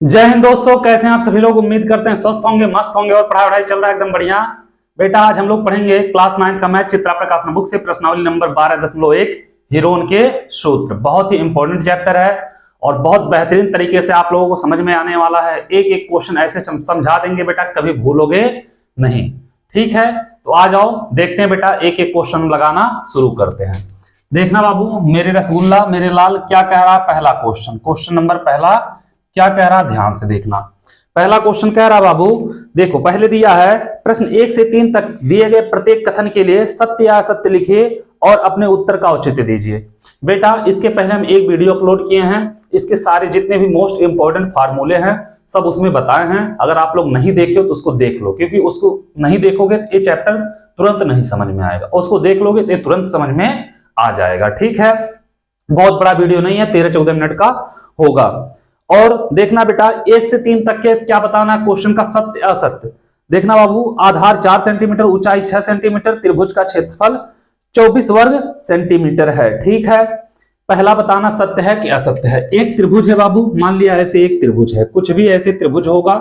जय हिंद दोस्तों, कैसे हैं आप सभी लोग। उम्मीद करते हैं स्वस्थ होंगे, मस्त होंगे और पढ़ाई वढ़ाई चल रहा है एकदम बढ़िया। बेटा आज हम लोग पढ़ेंगे क्लास 9 का मैथ चित्रा प्रकाशन बुक से प्रश्नावली नंबर 12.1 हीरोन के सूत्र। बहुत ही इंपॉर्टेंट चैप्टर है और बहुत बेहतरीन तरीके से आप लोगों को समझ में आने वाला है। एक एक क्वेश्चन ऐसे समझा देंगे बेटा, कभी भूलोगे नहीं। ठीक है, तो आ जाओ देखते हैं बेटा, एक एक क्वेश्चन लगाना शुरू करते हैं। देखना बाबू, मेरे रसगुल्ला मेरे लाल क्या कह रहा है। पहला क्वेश्चन नंबर पहला क्या कह रहा, ध्यान से देखना। पहला क्वेश्चन कह रहा बाबू, देखो पहले दिया है प्रश्न 1 से 3 तक दिए गए प्रत्येक कथन के लिए सत्य या असत्य लिखिए और अपने उत्तर का औचित्य दीजिए। बेटा इसके पहले हम एक वीडियो अपलोड किए हैं, इसके सारे जितने भी मोस्ट इंपॉर्टेंट फार्मूले हैं सब उसमें बताए हैं। अगर आप लोग नहीं देखे हो तो उसको देख लो, क्योंकि उसको नहीं देखोगे तो ये चैप्टर तुरंत नहीं समझ में आएगा, उसको देख लोगे तो ये तुरंत समझ में आ जाएगा। ठीक है, बहुत बड़ा वीडियो नहीं है, 13-14 मिनट का होगा। और देखना बेटा 1 से 3 तक के क्या बताना है क्वेश्चन का सत्य असत्य। देखना बाबू, आधार 4 सेंटीमीटर, ऊंचाई 6 सेंटीमीटर, त्रिभुज का क्षेत्रफल 24 वर्ग सेंटीमीटर है। ठीक है, पहला बताना सत्य है कि असत्य है। एक त्रिभुज है बाबू, मान लिया ऐसे एक त्रिभुज है, कुछ भी ऐसे त्रिभुज होगा,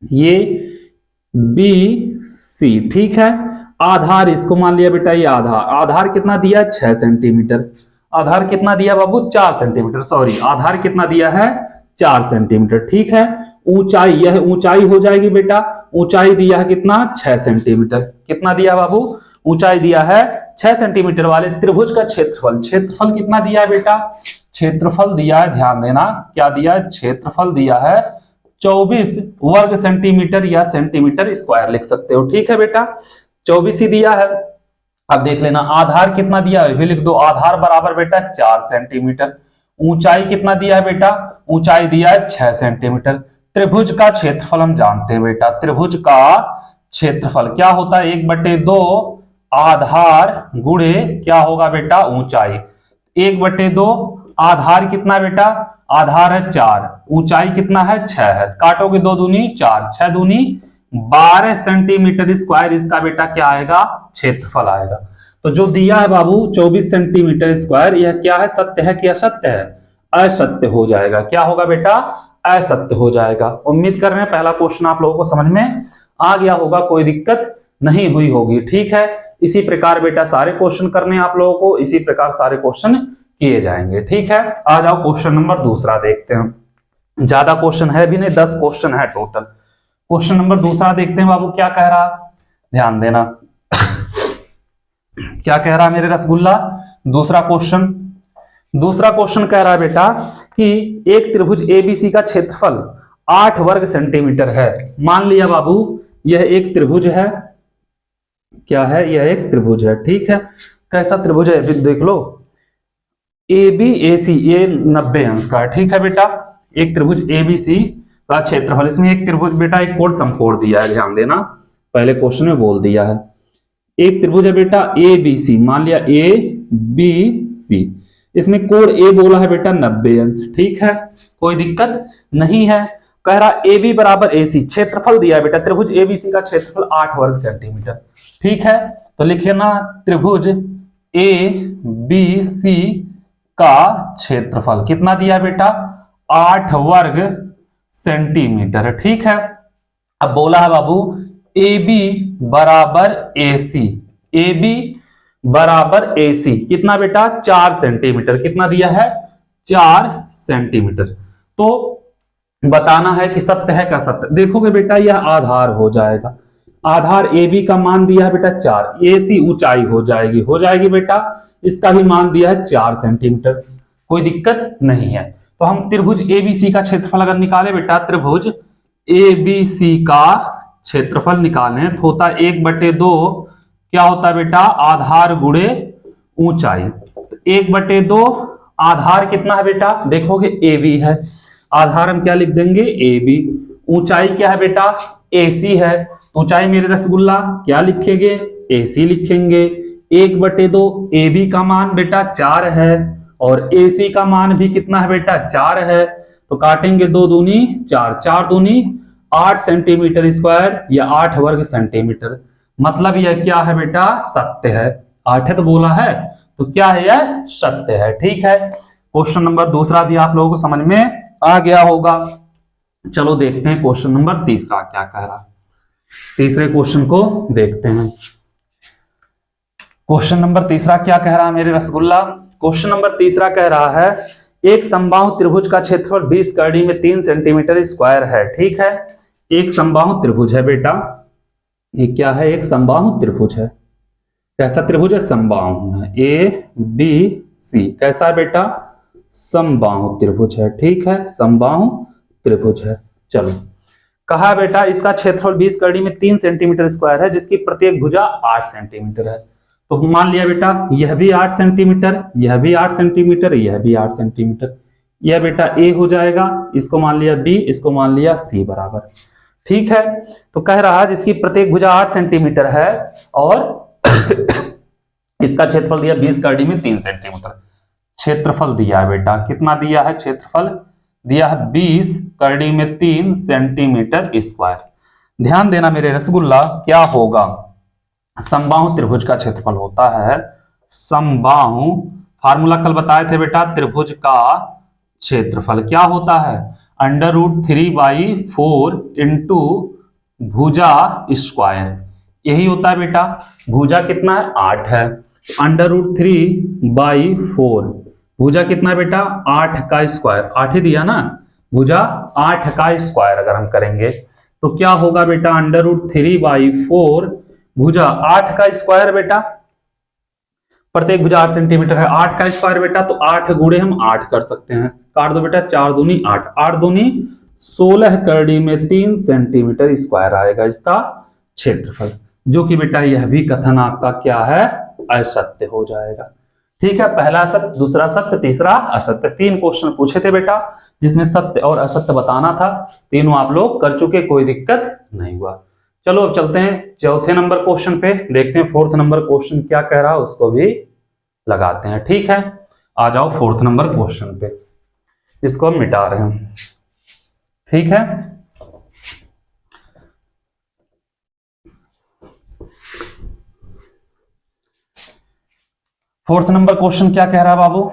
ये बी सी। ठीक है, आधार इसको मान लिया बेटा, ये आधार कितना दिया 6 सेंटीमीटर। आधार कितना दिया बाबू 4 सेंटीमीटर, सॉरी आधार कितना दिया है 4 सेंटीमीटर। ठीक है, ऊंचाई, यह ऊंचाई हो जाएगी बेटा, ऊंचाई दिया है कितना 6 सेंटीमीटर। कितना दिया बाबू, ऊंचाई दिया है 6 सेंटीमीटर वाले त्रिभुज का क्षेत्रफल, क्षेत्रफल कितना दिया है बेटा, क्षेत्रफल दिया है, ध्यान देना क्या दिया है, क्षेत्रफल दिया है 24 वर्ग सेंटीमीटर या सेंटीमीटर स्क्वायर लिख सकते हो। ठीक है बेटा, 24 ही दिया है। अब देख लेना आधार कितना दिया है, भी लिख दो, आधार बराबर बेटा 4 सेंटीमीटर। ऊंचाई कितना दिया है बेटा, ऊंचाई दिया है 6 सेंटीमीटर। त्रिभुज का क्षेत्रफल हम जानते हैं बेटा, त्रिभुज का क्षेत्रफल क्या होता है 1/2 आधार गुणे क्या होगा बेटा ऊंचाई। 1/2 आधार कितना बेटा, आधार है 4, ऊंचाई कितना है 6 है, काटोगे 2 दूनी 4, 6 दूनी 12 सेंटीमीटर स्क्वायर इसका बेटा क्या आएगा, क्षेत्रफल आएगा। तो जो दिया है बाबू 24 सेंटीमीटर स्क्वायर, यह क्या है, सत्य है कि असत्य है, असत्य हो जाएगा। क्या होगा बेटा, असत्य हो जाएगा। उम्मीद कर रहे हैं पहला क्वेश्चन आप लोगों को समझ में आ गया होगा, कोई दिक्कत नहीं हुई होगी। ठीक है, इसी प्रकार बेटा सारे क्वेश्चन करने आप लोगों को, इसी प्रकार सारे क्वेश्चन किए जाएंगे। ठीक है, आ जाओ क्वेश्चन नंबर दूसरा देखते हैं। ज्यादा क्वेश्चन है भी नहीं, 10 क्वेश्चन है टोटल। क्वेश्चन नंबर दूसरा देखते हैं बाबू, क्या कह रहा, ध्यान देना क्या कह रहा मेरे रसगुल्ला। दूसरा क्वेश्चन कह रहा है बेटा कि एक त्रिभुज एबीसी का क्षेत्रफल 8 वर्ग सेंटीमीटर है। मान लिया बाबू यह एक त्रिभुज है, क्या है, यह एक त्रिभुज है। ठीक है, कैसा त्रिभुज है देख लो, ए बी ए सी, ये 90 अंश का है। ठीक है बेटा, एक त्रिभुज एबीसी का क्षेत्रफल, इसमें एक त्रिभुज बेटा एक कोण समकोण दिया है, ध्यान देना पहले क्वेश्चन में बोल दिया है। एक त्रिभुज है बेटा ए बी सी, मान लिया ए बी सी, इसमें कोण ए बोला है बेटा 90 अंश। ठीक है, कोई दिक्कत नहीं है। कह रहा ए बी बराबर ए सी, क्षेत्रफल दिया है बेटा, त्रिभुज एबीसी का क्षेत्रफल 8 वर्ग सेंटीमीटर। ठीक है, तो लिखे ना त्रिभुज ए बी सी का क्षेत्रफल कितना दिया है बेटा 8 वर्ग सेंटीमीटर। ठीक है, अब बोला है बाबू ए बी बराबर ए सी, ए बी बराबर ए सी कितना बेटा 4 सेंटीमीटर, कितना दिया है 4 सेंटीमीटर। तो बताना है कि सत्य है क्या सत्य। देखोगे बेटा यह आधार हो जाएगा, आधार ए बी का मान दिया है बेटा 4, ए सी ऊंचाई हो जाएगी बेटा, इसका भी मान दिया है 4 सेंटीमीटर, कोई दिक्कत नहीं है। तो हम त्रिभुज एबीसी का क्षेत्रफल अगर निकाले बेटा, त्रिभुज एबीसी का क्षेत्रफल निकालें तो होता है 1/2 क्या होता है बेटा आधार गुणे ऊंचाई। 1/2 आधार कितना है बेटा, देखोगे ए बी है, आधार हम क्या लिख देंगे ए बी, ऊंचाई क्या है बेटा ए सी है, ऊंचाई मेरे रसगुल्ला क्या लिखेंगे ए सी लिखेंगे। 1/2 ए बी का मान बेटा 4 है और ए सी का मान भी कितना है बेटा 4 है, तो काटेंगे 2 दूनी 4, 4 दूनी 8 सेंटीमीटर स्क्वायर या 8 वर्ग सेंटीमीटर। मतलब यह क्या है बेटा सत्य है, 8 है तो बोला है, तो क्या है यह सत्य है। ठीक है, क्वेश्चन नंबर दूसरा भी आप लोगों को समझ में आ गया होगा। चलो देखते हैं क्वेश्चन नंबर तीसरा क्या कह रहा है। तीसरे क्वेश्चन को देखते हैं। क्वेश्चन नंबर तीसरा क्या कह रहा है मेरे रसगुल्ला। क्वेश्चन नंबर तीसरा कह रहा है एक समबाहु त्रिभुज का क्षेत्रफल 20 कड़ी में 3 सेंटीमीटर स्क्वायर है। ठीक है, एक समबाहु त्रिभुज है बेटा, ये क्या है, एक समबाहु त्रिभुज है। कैसा त्रिभुज है, समबाहु है, ए बी सी। कैसा है बेटा, समबाहु त्रिभुज है। ठीक है, समबाहु त्रिभुज है। चलो, कहा है बेटा इसका क्षेत्रफल 20 कड़ी में 3 सेंटीमीटर स्क्वायर है, जिसकी प्रत्येक भुजा 8 सेंटीमीटर है। तो मान लिया बेटा यह भी 8 सेंटीमीटर, यह भी 8 सेंटीमीटर, यह भी 8 सेंटीमीटर। यह बेटा ए हो जाएगा, इसको मान लिया बी, इसको मान लिया सी बराबर। ठीक है, तो कह रहा है जिसकी प्रत्येक भुजा 8 सेंटीमीटर है और इसका क्षेत्रफल दिया 20 कड़ी में 3 सेंटीमीटर। क्षेत्रफल दिया है बेटा, कितना दिया है, क्षेत्रफल दिया है 20 कड़ी में 3 सेंटीमीटर स्क्वायर। ध्यान देना मेरे रसगुल्ला, क्या होगा, समबाहु त्रिभुज का क्षेत्रफल होता है, समबाहु फार्मूला कल बताए थे बेटा, त्रिभुज का क्षेत्रफल क्या होता है, √3/4 इंटू भुजा स्क्वायर। यही होता है बेटा, भुजा कितना है, 8 है, √3/4 भुजा कितना है बेटा, 8 का स्क्वायर, 8 ही दिया ना, भुजा 8 का स्क्वायर अगर हम करेंगे तो क्या होगा बेटा, √3/4 भुजा 8 का स्क्वायर बेटा, प्रत्येक भुजा 8 सेंटीमीटर है, 8 का स्क्वायर बेटा, तो 8 गुणे हम 8 कर सकते हैं, काट दो बेटा, 4 दूनी 8, 8 दूनी 16 कड़ी में 3 सेंटीमीटर स्क्वायर आएगा इसका क्षेत्रफल, जो कि बेटा यह भी कथन आपका क्या है, असत्य हो जाएगा। ठीक है, पहला सत्य, दूसरा सत्य, तीसरा असत्य। 3 क्वेश्चन पूछे थे बेटा जिसमें सत्य और असत्य बताना था, तीनों आप लोग कर चुके, कोई दिक्कत नहीं हुआ। चलो अब चलते हैं चौथे नंबर क्वेश्चन पे, देखते हैं फोर्थ नंबर क्वेश्चन क्या कह रहा है, उसको भी लगाते हैं। ठीक है, आ जाओ फोर्थ नंबर क्वेश्चन पे, इसको हम मिटा रहे हैं। ठीक है, फोर्थ नंबर क्वेश्चन क्या कह रहा है बाबू,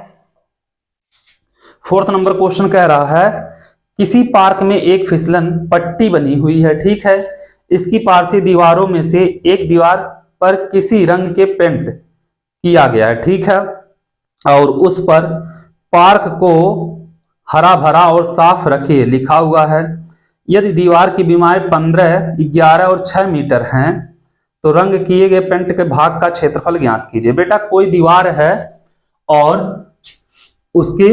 फोर्थ नंबर क्वेश्चन कह रहा है किसी पार्क में एक फिसलन पट्टी बनी हुई है। ठीक है, इसकी पार्श्व दीवारों में से एक दीवार पर किसी रंग के पेंट किया गया है। ठीक है, और उस पर पार्क को हरा भरा और साफ रखिए लिखा हुआ है। यदि दीवार की बीमाएं 15, 11 और 6 मीटर हैं तो रंग किए गए पेंट के भाग का क्षेत्रफल ज्ञात कीजिए। बेटा कोई दीवार है और उसके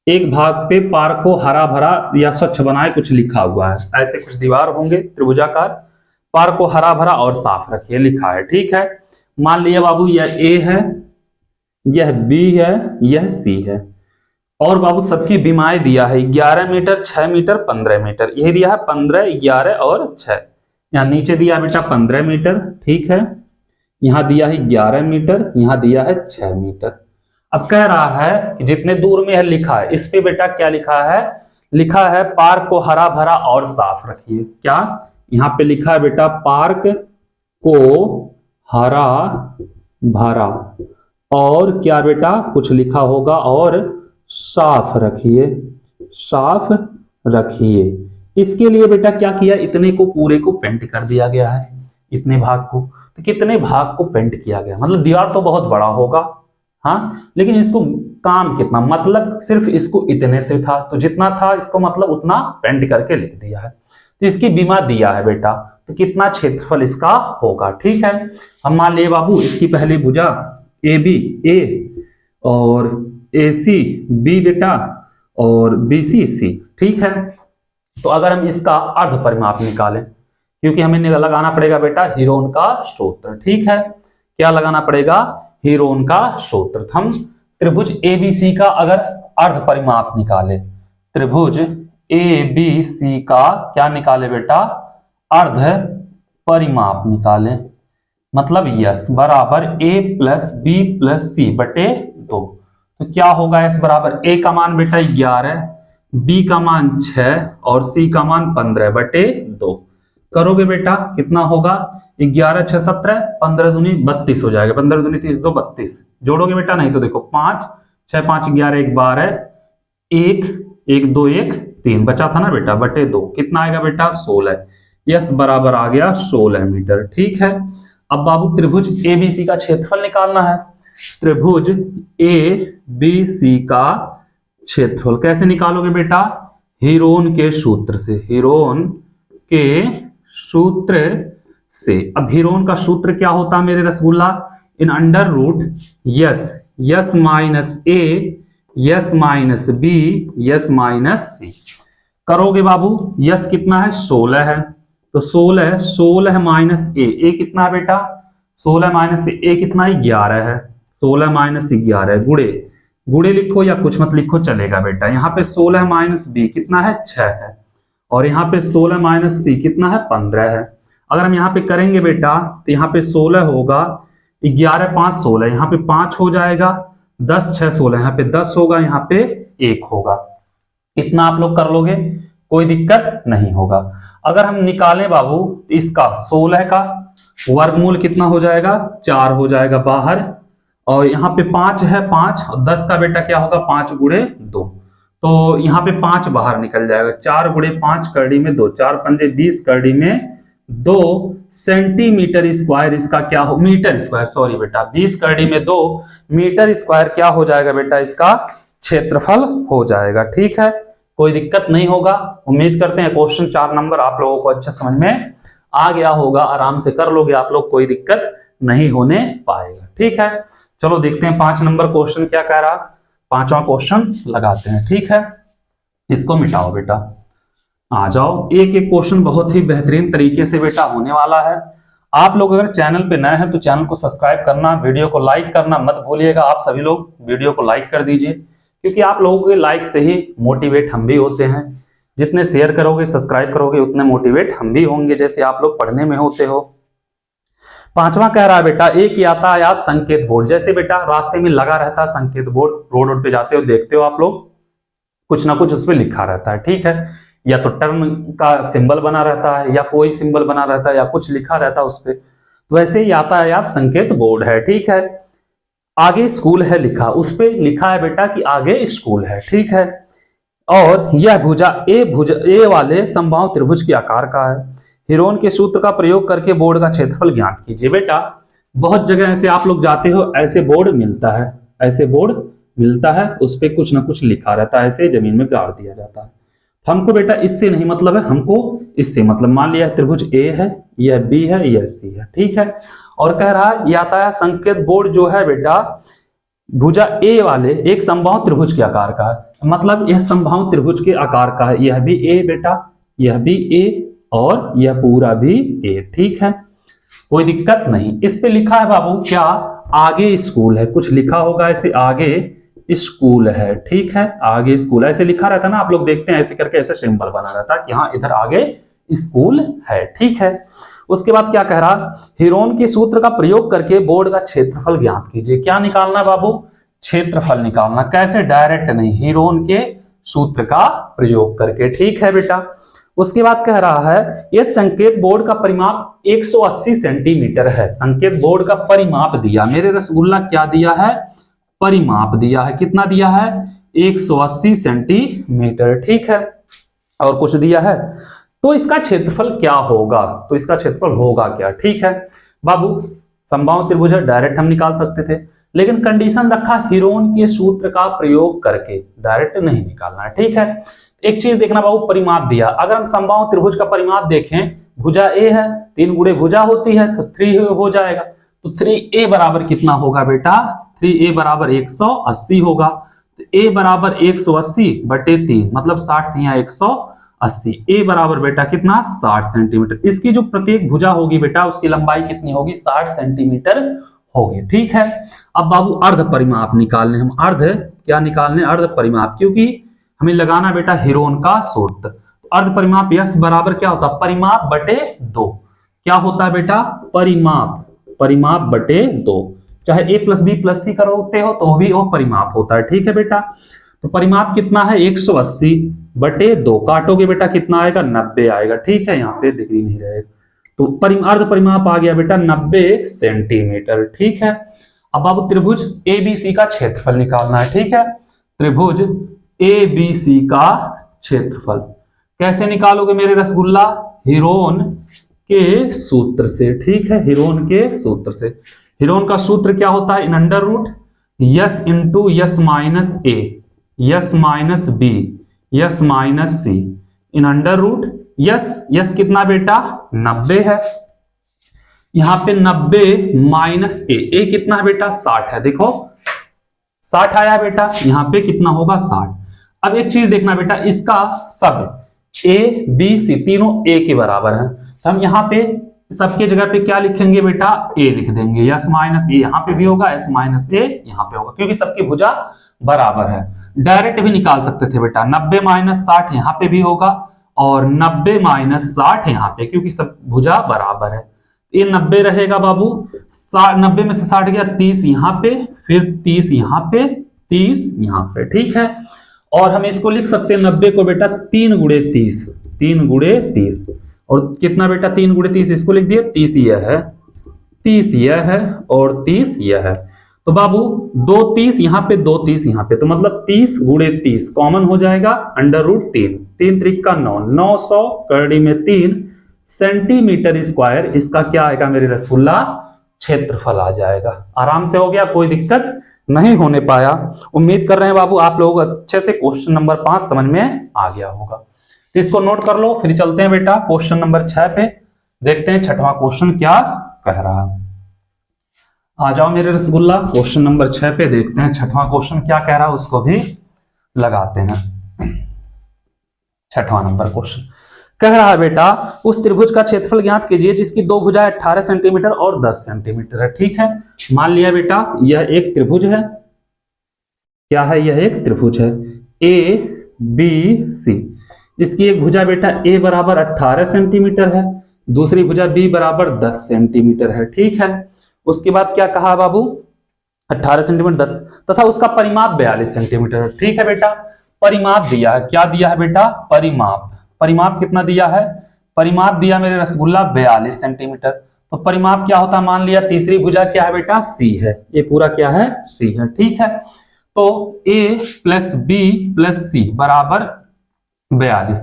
एक भाग पे पार्क को हरा भरा या स्वच्छ बनाए कुछ लिखा हुआ है, ऐसे कुछ दीवार होंगे त्रिभुजाकार, पार्क को हरा भरा और साफ रखिए लिखा है। ठीक है, मान लिया बाबू यह ए है, यह बी है, यह सी है, और बाबू सबकी बीमाएं दिया है 11 मीटर, 6 मीटर, 15 मीटर, यही दिया है 15, 11 और 6। यहाँ नीचे दिया बेटा 15 मीटर, ठीक है, यहाँ दिया है 11 मीटर, यहाँ दिया है 6 मीटर। अब कह रहा है कि जितने दूर में है लिखा है, इस पे बेटा क्या लिखा है, लिखा है पार्क को हरा भरा और साफ रखिए। क्या यहाँ पे लिखा है बेटा, पार्क को हरा भरा और क्या बेटा कुछ लिखा होगा और साफ रखिए, साफ रखिए। इसके लिए बेटा क्या किया, इतने को पूरे को पेंट कर दिया गया है, इतने भाग को, तो कितने भाग को पेंट किया गया, मतलब दीवार तो बहुत बड़ा होगा, हाँ, लेकिन इसको काम कितना, मतलब सिर्फ इसको इतने से था, तो जितना था इसको मतलब उतना पेंट करके लिख दिया है। तो इसकी बीमा दिया है बेटा, तो कितना क्षेत्रफल इसका होगा। ठीक है, हम मान लिए बाबू इसकी पहली भुजा ए बी, ए और ए सी बी बेटा और बी सी सी। ठीक है, तो अगर हम इसका अर्ध परिमाप निकालें, क्योंकि हमें लगाना पड़ेगा बेटा हीरोन का सूत्र। ठीक है, क्या लगाना पड़ेगा, हीरोन का सूत्र। हम त्रिभुज एबीसी का अगर अर्ध परिमाप निकाले, त्रिभुज एबीसी का क्या निकाले बेटा, अर्ध परिमाप निकाले, मतलब यस बराबर ए प्लस बी प्लस सी बटे 2। तो क्या होगा, एस बराबर ए का मान बेटा 11, बी का मान 6 और सी का मान 15 बटे 2। करोगे बेटा कितना होगा, 11 6 17, 15 दूनी 32 हो जाएगा, 15 दूनी 30 2 32। जोड़ोगे बेटा, नहीं तो देखो 5 6 5 11 1 12, 1 1 2 1 3 बचा था ना बेटा, बटे 2 कितना आएगा बेटा 16। यस बराबर आ गया 16 मीटर। ठीक है, अब बाबू त्रिभुज एबीसी का क्षेत्रफल निकालना है। त्रिभुज एबीसी का क्षेत्रफल कैसे निकालोगे बेटा? हीरोन के सूत्र से, हीरोन के सूत्र से। अब हीरोन का सूत्र क्या होता है मेरे रसगुल्ला? इन under root s, s minus a, s minus b, s minus c. करोगे बाबू, यस कितना है 16 है, तो 16 माइनस ए कितना है बेटा? 16 माइनस ए कितना है 11 है। 16 माइनस 11 गुड़े, गुड़े लिखो या कुछ मत लिखो चलेगा बेटा। यहाँ पे 16 माइनस बी कितना है 6 है, और यहाँ पे 16 माइनस सी कितना है 15 है। अगर हम यहाँ पे करेंगे बेटा तो यहाँ पे 16 होगा, 11 5 16, यहाँ पे 5 हो जाएगा, 10 6 16, यहाँ पे 10 होगा, यहाँ पे 1 होगा। इतना आप लोग कर लोगे, कोई दिक्कत नहीं होगा। अगर हम निकालें बाबू तो इसका 16 का वर्गमूल कितना हो जाएगा? 4 हो जाएगा बाहर, और यहाँ पे 5 है 5, और 10 का बेटा क्या होगा 5 गुणे 2, तो यहाँ पे 5 बाहर निकल जाएगा। 4 गुणे 5 करड़ी में 2, 4 पंजे 20 करड़ी में 2 सेंटीमीटर स्क्वायर इसका क्या हो, मीटर स्क्वायर सॉरी बेटा, 20 करड़ी में 2 मीटर स्क्वायर क्या हो जाएगा बेटा? इसका क्षेत्रफल हो जाएगा। ठीक है, कोई दिक्कत नहीं होगा। उम्मीद करते हैं क्वेश्चन 4 नंबर आप लोगों को अच्छे समझ में आ गया होगा, आराम से कर लोगे आप लोग, कोई दिक्कत नहीं होने पाएगा। ठीक है, चलो देखते हैं 5 नंबर क्वेश्चन क्या कह रहा। 5वां क्वेश्चन लगाते हैं। ठीक है, इसको मिटाओ बेटा, आ जाओ। एक एक क्वेश्चन बहुत ही बेहतरीन तरीके से बेटा होने वाला है। आप लोग अगर चैनल पे नए हैं तो चैनल को सब्सक्राइब करना, वीडियो को लाइक करना मत भूलिएगा। आप सभी लोग वीडियो को लाइक कर दीजिए, क्योंकि आप लोगों के लाइक से ही मोटिवेट हम भी होते हैं। जितने शेयर करोगे सब्सक्राइब करोगे उतने मोटिवेट हम भी होंगे, जैसे आप लोग पढ़ने में होते हो। 5वां कह रहा है बेटा, एक यातायात संकेत बोर्ड। जैसे बेटा रास्ते में लगा रहता है संकेत बोर्ड, रोड पे जाते हो देखते हो आप लोग, कुछ ना कुछ उस पर लिखा रहता है। ठीक है, या तो टर्न का सिंबल बना रहता है, या कोई सिंबल बना रहता है, या कुछ लिखा रहता है उस पर। तो वैसे यातायात संकेत बोर्ड है। ठीक है, आगे स्कूल है लिखा, उस पर लिखा है बेटा कि आगे स्कूल है। ठीक है, और यह भुजा ए वाले समबाहु त्रिभुज के आकार का है। हीरोन के सूत्र का प्रयोग करके बोर्ड का क्षेत्रफल ज्ञात कीजिए। बेटा बहुत जगह ऐसे आप लोग जाते हो, ऐसे बोर्ड मिलता है, ऐसे बोर्ड मिलता है, उस पर कुछ ना कुछ लिखा रहता है, ऐसे जमीन में गाड़ दिया जाता है। हमको बेटा इससे नहीं मतलब है, हमको इससे मतलब, मान लिया त्रिभुज ए है, यह बी है, यह सी है। ठीक है, और कह रहा है यातायात संकेत बोर्ड जो है बेटा भुजा ए वाले एक समबाहु त्रिभुज के आकार का है, मतलब यह समबाहु त्रिभुज के आकार का है। यह भी ए बेटा, यह भी ए, और यह पूरा भी ए। ठीक है, कोई दिक्कत नहीं। इस पे लिखा है बाबू क्या? आगे स्कूल है, कुछ लिखा होगा ऐसे, आगे स्कूल है। ठीक है, आगे स्कूल ऐसे लिखा रहता है ना, आप लोग देखते हैं ऐसे करके, ऐसे सिंबल बना रहता है कि हाँ इधर आगे स्कूल है। ठीक है, उसके बाद क्या कह रहा? हीरोन के सूत्र का प्रयोग करके बोर्ड का क्षेत्रफल ज्ञात कीजिए। क्या निकालना बाबू? क्षेत्रफल निकालना। कैसे? डायरेक्ट नहीं, हीरोन के सूत्र का प्रयोग करके। ठीक है बेटा, उसके बाद कह रहा है यदि संकेत बोर्ड का परिमाप 180 सेंटीमीटर है। संकेत बोर्ड का परिमाप दिया मेरे रसगुल्ला, क्या दिया है? परिमाप दिया है। कितना दिया है? 180 सेंटीमीटर। ठीक है, और कुछ दिया है, तो इसका क्षेत्रफल क्या होगा? तो इसका क्षेत्रफल होगा क्या? ठीक है बाबू, समबाहु त्रिभुज है, डायरेक्ट हम निकाल सकते थे, लेकिन कंडीशन रखा हीरोन के सूत्र का प्रयोग करके, डायरेक्ट नहीं निकालना है। ठीक है, एक चीज देखना बाबू, परिमाप दिया। अगर हम समबाहु त्रिभुज का परिमाप देखें, भुजा ए है, 3 गुणे भुजा होती है, तो 3 हो जाएगा। तो 3a बराबर कितना होगा बेटा? 3a बराबर 180 होगा। तो a बराबर 180 बटे 3, मतलब 60 या 180। a बराबर बेटा कितना? 60 सेंटीमीटर। इसकी जो प्रत्येक भुजा होगी बेटा, उसकी लंबाई कितनी होगी? 60 सेंटीमीटर होगी। ठीक है, अब बाबू अर्ध परिमाप निकालने, हम अर्ध क्या निकालने? अर्ध परिमाप, क्योंकि हमें लगाना बेटा हीरोन का सूत्र। तो अर्ध परिमाप यस बराबर क्या होता है? परिमाप बटे 2। क्या होता है बेटा? परिमाप, परिमाप बटे 2। चाहे a प्लस बी प्लस सी करते हो तो भी वो परिमाप होता है। ठीक है बेटा, तो परिमाप कितना है? 180 बटे 2, काटोगे बेटा कितना आएगा? 90 आएगा। ठीक है, यहाँ पे डिग्री नहीं रहेगा, तो अर्ध परिमाप आ गया बेटा 90 सेंटीमीटर। ठीक है, अब अब त्रिभुज एबीसी का क्षेत्रफल निकालना है। ठीक है, त्रिभुज एबीसी का क्षेत्रफल। कैसे निकालोगे मेरे रसगुल्ला? हीरोन के सूत्र से। ठीक है, हीरोन के सूत्र से। हीरोन का सूत्र क्या होता है? In under root s into s minus a, s minus b, s minus c, in under root s. S कितना बेटा? 90 है। यहां पे 90 माइनस ए कितना है बेटा? 60 है। देखो 60 आया बेटा, यहां पे कितना होगा? 60। अब एक चीज देखना बेटा, इसका सब ए बी सी तीनों ए के बराबर है, तो हम यहाँ पे सबके जगह पे क्या लिखेंगे बेटा? ए लिख देंगे। यस माइनस ए यहाँ पे भी होगा, एस माइनस ए यहाँ पे होगा, क्योंकि सबकी भुजा बराबर है। डायरेक्ट भी निकाल सकते थे बेटा, 90 माइनस 60 यहाँ पे भी होगा और 90 माइनस 60 यहाँ पे, क्योंकि सब भुजा बराबर है। ये 90 रहेगा बाबू, 90 में से 60 गया, 30 यहाँ पे, फिर 30 यहाँ पे, 30 यहाँ पे। ठीक है, और हम इसको लिख सकते हैं 90 को बेटा 3 गुणे 30, 3 गुणे 30, और कितना बेटा? 3 गुणे 30, इसको लिख दिए 30 यह है, 30 यह है और 30 यह है। तो बाबू 2 30 यहाँ पे, 2 30 यहाँ पे, तो मतलब 30 गुणे 30 कॉमन हो जाएगा, अंडर रूट 3, 3 त्रिक का 9, 900 करड़ी में 3 सेंटीमीटर स्क्वायर। इसका क्या आएगा मेरे रसगुल्ला? क्षेत्रफल आ जाएगा। आराम से हो गया, कोई दिक्कत नहीं होने पाया। उम्मीद कर रहे हैं बाबू आप लोगों को अच्छे से क्वेश्चन नंबर 5 समझ में आ गया होगा, तो इसको नोट कर लो। फिर चलते हैं बेटा क्वेश्चन नंबर 6 पे, देखते हैं छठवां क्वेश्चन क्या कह रहा है। आ जाओ मेरे रसगुल्ला, क्वेश्चन नंबर 6 पे देखते हैं छठवां क्वेश्चन क्या कह रहा है, उसको भी लगाते हैं। छठवां नंबर क्वेश्चन कह रहा है बेटा, उस त्रिभुज का क्षेत्रफल ज्ञात कीजिए जिसकी दो भुजाएं 18 सेंटीमीटर और 10 सेंटीमीटर है। ठीक है, मान लिया बेटा यह एक त्रिभुज है। क्या है? यह एक त्रिभुज है ए बी सी। इसकी एक भुजा बेटा ए बराबर 18 सेंटीमीटर है, दूसरी भुजा बी बराबर 10 सेंटीमीटर है। ठीक है, उसके बाद क्या कहा बाबू? 18 सेंटीमीटर 10, तथा उसका परिमाप 42 सेंटीमीटर है। ठीक है बेटा, परिमाप दिया है। क्या दिया है बेटा? परिमाप। परिमाप कितना दिया है? परिमाप दिया मेरे रसगुल्ला 42 सेंटीमीटर। तो परिमाप क्या होता है? मान लिया तीसरी भुजा क्या है बेटा? सी है। ये पूरा क्या है? सी है। ठीक है, तो a प्लस बी प्लस सी बराबर 42।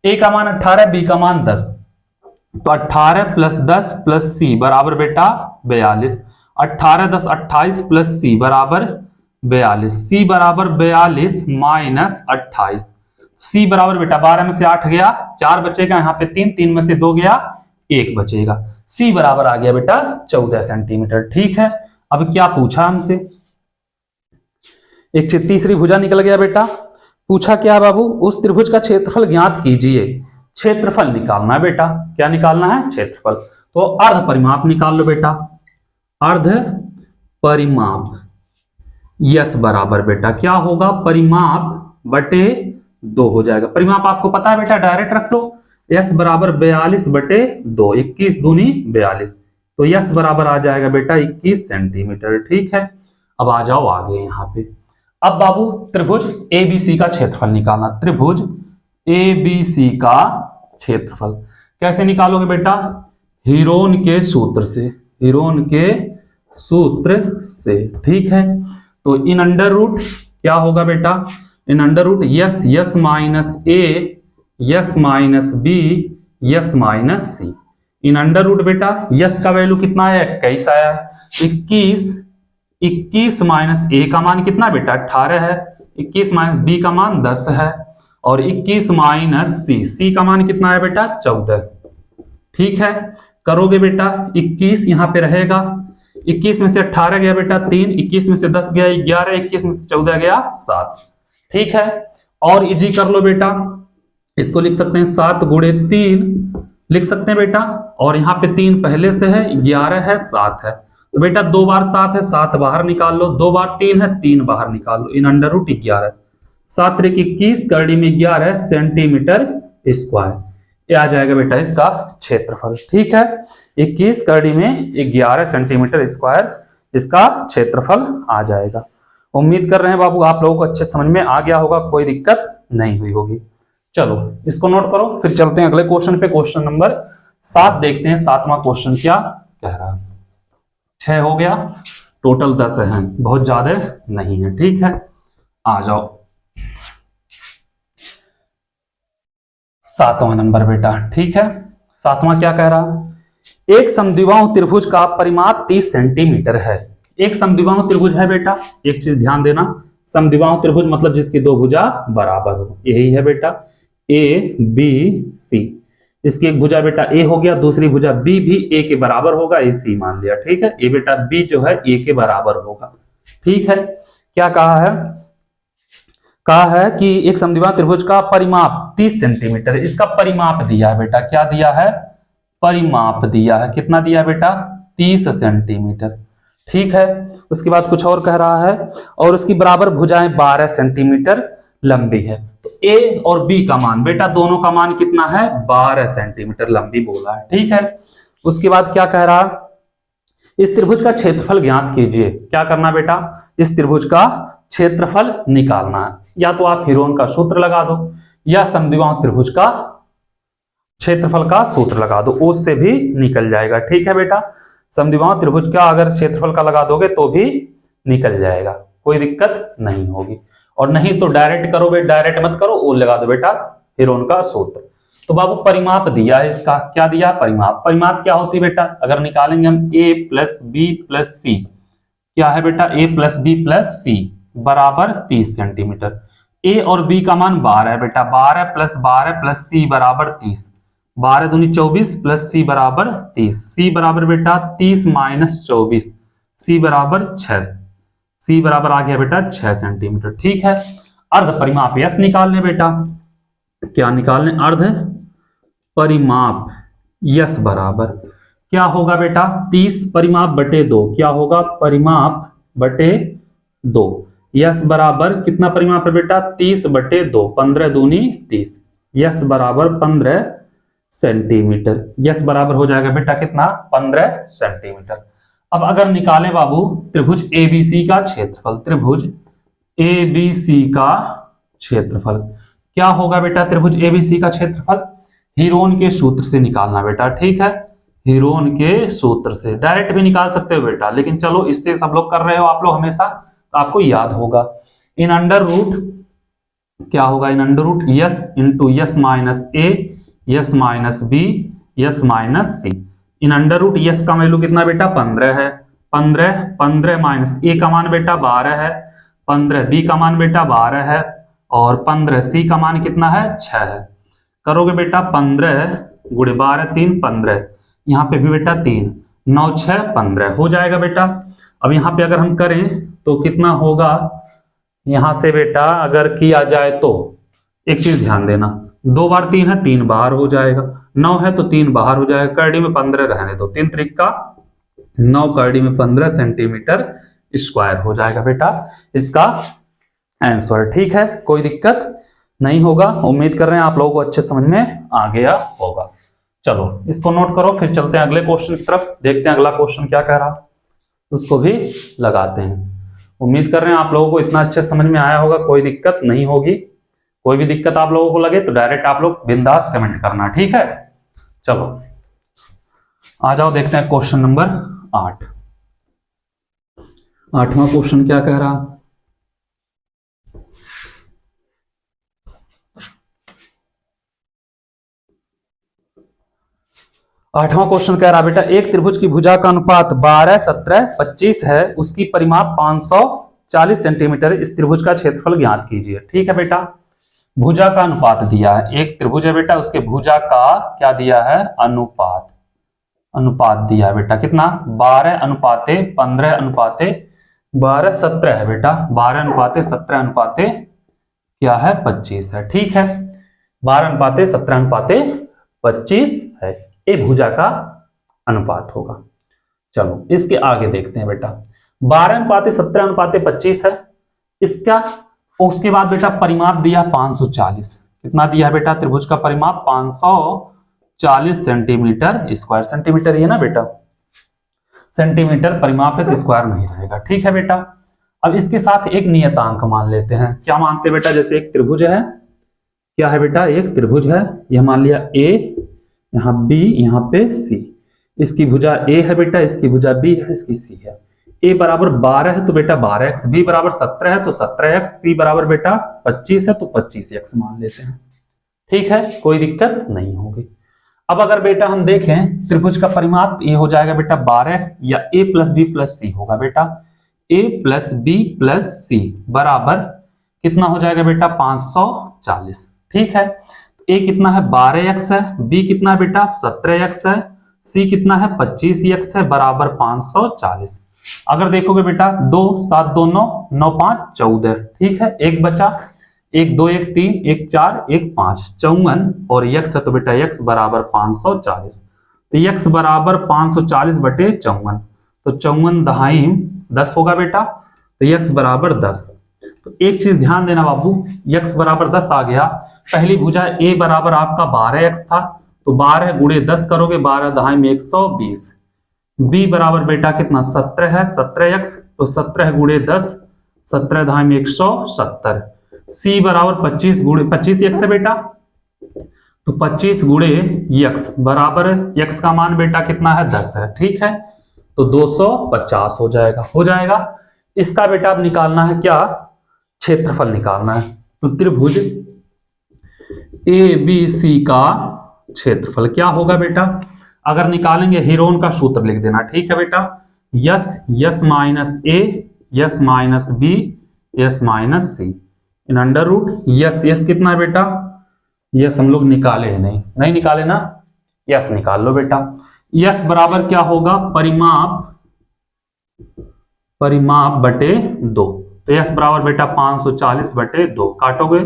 a का मान 18, b का मान 10, तो 18 प्लस 10 प्लस सी बराबर बेटा 42। 18 10 28 प्लस सी बराबर 42। सी बराबर 42 माइनस 28। सी बराबर बेटा 12 में से 8 गया, 4 बचेगा, यहाँ पे 3, 3 में से 2 गया, 1 बचेगा। सी बराबर आ गया बेटा 14 सेंटीमीटर। ठीक है, अब क्या पूछा हमसे? एक तीसरी भुजा निकल गया बेटा। पूछा क्या बाबू? उस त्रिभुज का क्षेत्रफल ज्ञात कीजिए। क्षेत्रफल निकालना है बेटा। क्या निकालना है? क्षेत्रफल। तो अर्ध परिमाप निकाल लो बेटा, अर्ध परिमाप। यस बराबर बेटा क्या होगा? परिमाप बटे 2 हो जाएगा। परिमाप आपको पता है बेटा, डायरेक्ट रख दो। यस बराबर 42 बटे 2, 21 दूनी 42, तो यस बराबर आ जाएगा बेटा 21 सेंटीमीटर। ठीक है, अब आ जाओ आगे यहाँ पे। अब बाबू त्रिभुज एबीसी का क्षेत्रफल निकालना। त्रिभुज एबीसी का क्षेत्रफल कैसे निकालोगे बेटा? हीरोन के सूत्र से। हीरोन के सूत्र से। ठीक है, तो इन अंडर रूट क्या होगा बेटा? इन under root s, s minus a, s minus b, s minus c. In under root बेटा यस का वैल्यू कितना है? 21 आया है। 21 माइनस ए का मान कितना बेटा? 18 है। 21 माइनस बी का मान 10 है, और 21 माइनस सी, सी का मान कितना है बेटा? 14। ठीक है, करोगे बेटा 21 यहां पे रहेगा, 21 में से 18 गया बेटा 3, 21 में से 10 गया 11, 21 में से 14 गया 7। ठीक है, और इजी कर लो बेटा, इसको लिख सकते हैं 7 गुणे 3 लिख सकते हैं बेटा, और यहाँ पे 3 पहले से है, 11 है, 7 है, तो बेटा 2 बार 7 है, 7 बाहर निकाल लो, 2 बार 3 है, 3 बाहर निकाल लो, इन अंडर रूट 11, 7 त्रिक 21 करड़ी में 11 सेंटीमीटर स्क्वायर। ये आ जाएगा बेटा इसका क्षेत्रफल। ठीक है, 21 करड़ी में 11 सेंटीमीटर स्क्वायर इसका क्षेत्रफल आ जाएगा। उम्मीद कर रहे हैं बाबू आप लोगों को अच्छे समझ में आ गया होगा, कोई दिक्कत नहीं हुई होगी। चलो इसको नोट करो, फिर चलते हैं अगले क्वेश्चन पे। क्वेश्चन नंबर 7 देखते हैं, 7वां क्वेश्चन क्या कह रहा है। 6 हो गया, टोटल 10 है, बहुत ज्यादा नहीं है। ठीक है, आ जाओ 7वां नंबर बेटा। ठीक है, 7वां क्या कह रहा, एक समद्विबाहु त्रिभुज का परिमाप 30 सेंटीमीटर है। एक समद्विबाहु त्रिभुज है बेटा, एक चीज ध्यान देना, समद्विबाहु त्रिभुज मतलब जिसकी दो भुजा बराबर हो, यही है बेटा ए बी सी। इसकी एक भुजा बेटा ए हो गया, दूसरी भुजा बी भी ए के बराबर होगा, ए सी मान लिया। ठीक है, ए बेटा बी जो है ए के बराबर होगा। ठीक है, क्या कहा है, कहा है कि एक समद्विबाहु त्रिभुज का परिमाप 30 सेंटीमीटर, इसका परिमाप दिया है बेटा, क्या दिया है, परिमाप दिया है, कितना दिया है बेटा, 30 सेंटीमीटर। ठीक है, उसके बाद कुछ और कह रहा है, और उसकी बराबर भुजाएं 12 सेंटीमीटर लंबी है। तो ए और बी का मान बेटा, दोनों का मान कितना है, 12 सेंटीमीटर लंबी बोला है। ठीक है, उसके बाद क्या कह रहा, इस त्रिभुज का क्षेत्रफल ज्ञात कीजिए। क्या करना बेटा, इस त्रिभुज का क्षेत्रफल निकालना है। या तो आप हीरोन का सूत्र लगा दो, या समद्विबाहु त्रिभुज का क्षेत्रफल का सूत्र लगा दो, उससे भी निकल जाएगा। ठीक है बेटा, समद्विबाहु त्रिभुज का अगर क्षेत्रफल का लगा दोगे तो भी निकल जाएगा, कोई दिक्कत नहीं होगी। और नहीं तो डायरेक्ट करो बेटा, डायरेक्ट मत करो, वो लगा दो बेटा हीरोन का सूत्र। तो बाबू परिमाप दिया है इसका, क्या दिया, परिमाप। परिमाप क्या होती है बेटा, अगर निकालेंगे हम a प्लस बी प्लस सी, क्या है बेटा, a प्लस बी प्लस सी बराबर 30 सेंटीमीटर। a और b का मान 12 है बेटा, 12 प्लस सी बराबर 30, 12 दूनी 24 प्लस सी बराबर 30, सी बराबर बेटा 30 माइनस 24, सी बराबर 6, सी बराबर आ गया बेटा 6 सेंटीमीटर। ठीक है, अर्ध परिमाप यस निकालने बेटा, क्या निकालने, अर्ध परिमाप यस बराबर क्या होगा बेटा, 30 परिमाप बटे 2, क्या होगा, परिमाप बटे 2, यस बराबर कितना परिमाप है बेटा, 30 बटे 2, 15 दूनी 30, यस बराबर 15 सेंटीमीटर। यस बराबर हो जाएगा बेटा कितना, 15 सेंटीमीटर। अब अगर निकालें बाबू त्रिभुज एबीसी का क्षेत्रफल, त्रिभुज एबीसी का क्षेत्रफल क्या होगा बेटा, त्रिभुज एबीसी का क्षेत्रफल हीरोन के सूत्र से निकालना बेटा। ठीक है, हीरोन के सूत्र से डायरेक्ट भी निकाल सकते हो बेटा, लेकिन चलो इससे सब लोग कर रहे हो आप लोग हमेशा, तो आपको याद होगा। इन अंडर रूट क्या होगा, in under root s into s minus a, s minus b, s minus c. In under root s का वैल्यू कितना बेटा, 15 है, 15 माइनस ए का मान बेटा 12 है, 15 बी का मान बेटा 12 है, और 15 सी का मान कितना है, 6 है। करोगे बेटा 15 गुणे 12 3 15, यहाँ पे भी बेटा 3 9 6 15 हो जाएगा बेटा। अब यहाँ पे अगर हम करें तो कितना होगा, यहां से बेटा अगर किया जाए तो एक चीज ध्यान देना, 2 बार 3 है, 3 बाहर हो जाएगा, 9 है तो 3 बाहर हो जाएगा, करड़ी में 15 रहने दो, 3 त्रिक 9, करड़ी में 15 सेंटीमीटर स्क्वायर हो जाएगा बेटा इसका आंसर। ठीक है, कोई दिक्कत नहीं होगा, उम्मीद कर रहे हैं आप लोगों को अच्छे समझ में आ गया होगा। चलो इसको नोट करो, फिर चलते हैं अगले क्वेश्चन की तरफ, देखते हैं अगला क्वेश्चन क्या कह रहा, उसको भी लगाते हैं। उम्मीद कर रहे हैं आप लोगों को इतना अच्छे समझ में आया होगा, कोई दिक्कत नहीं होगी। कोई भी दिक्कत आप लोगों को लगे तो डायरेक्ट आप लोग बिंदास कमेंट करना। ठीक है, चलो आ जाओ, देखते हैं क्वेश्चन नंबर 8। 8वां क्वेश्चन क्या कह रहा, आठवां क्वेश्चन कह रहा बेटा, एक त्रिभुज की भुजा का अनुपात 12 17 25 है, उसकी परिमाप 540 सेंटीमीटर, इस त्रिभुज का क्षेत्रफल ज्ञात कीजिए। ठीक है बेटा, भुजा का अनुपात दिया है, एक त्रिभुज है बेटा, उसके भुजा का क्या दिया है, अनुपात, अनुपात दिया है बेटा कितना, 12 अनुपाते 15 अनुपाते 12 17 है बेटा, 12 अनुपाते 17 अनुपाते क्या है 25 है। ठीक है, 12 अनुपाते 17 अनुपाते 25 है, ये भुजा का अनुपात होगा। चलो इसके आगे देखते हैं बेटा, 12 अनुपाते 17 अनुपाते 25 है इसका, उसके बाद बेटा परिमाप दिया 540, कितना दिया है बेटा, त्रिभुज का परिमाप 540 सेंटीमीटर स्क्वायर, सेंटीमीटर ये ना बेटा, सेंटीमीटर परिमाप है तो स्क्वायर नहीं रहेगा। ठीक है बेटा, अब इसके साथ एक नियतांक मान लेते हैं, क्या मानते हैं बेटा, जैसे एक त्रिभुज है, क्या है बेटा, एक त्रिभुज है, यह मान लिया ए, यहाँ बी, यहाँ पे सी, इसकी भुजा ए है बेटा, इसकी भुजा बी है, इसकी सी है। ए बराबर 12 है तो बेटा 12x, बी बराबर 17 है तो 17x, सी बराबर बेटा 25 है तो 25x मान लेते हैं। ठीक है, कोई दिक्कत नहीं होगी। अब अगर बेटा हम देखें त्रिभुज का परिमाप, ये हो जाएगा बेटा 12 या a प्लस बी प्लस सी होगा बेटा, a प्लस बी प्लस सी बराबर कितना हो जाएगा बेटा 540। ठीक है, a कितना है 12x है, b कितना है बेटा 17x है, c कितना है 25x है, बराबर 540। अगर देखोगे बेटा 2 7 2 9 9 5 14, ठीक है, एक बचा, 1 2 1 3 1 4 1 5 54 और x है तो बेटा x बराबर 540। तो x बराबर 540 बटे 54, तो 54 दहाई 10 होगा बेटा, तो x बराबर 10। तो एक चीज ध्यान देना बाबू, x बराबर 10 आ गया, पहली भुजा a बराबर आपका 12x था, तो 12 गुणे 10 करोगे, 12 दहाई में 120। b बराबर बेटा कितना 17 है, 17x, तो 17 गुणे 10, 17 दहाई में 170। c बराबर 25 गुणे 25x है बेटा, तो 25 गुणे x बराबर x का मान बेटा कितना है 10 है। ठीक है, तो 250 हो जाएगा। इसका बेटा अब निकालना है क्या, क्षेत्रफल निकालना है। तो त्रिभुज ABC का क्षेत्रफल क्या होगा बेटा, अगर निकालेंगे हीरोन का सूत्र लिख देना। ठीक है बेटा, s minus a s minus b s minus c in under root s कितना है बेटा, यस हम लोग निकाले हैं, नहीं निकाले ना, यस निकाल लो बेटा। यस बराबर क्या होगा, परिमाप बटे 2, तो यस बराबर बेटा 540 बटे 2, काटोगे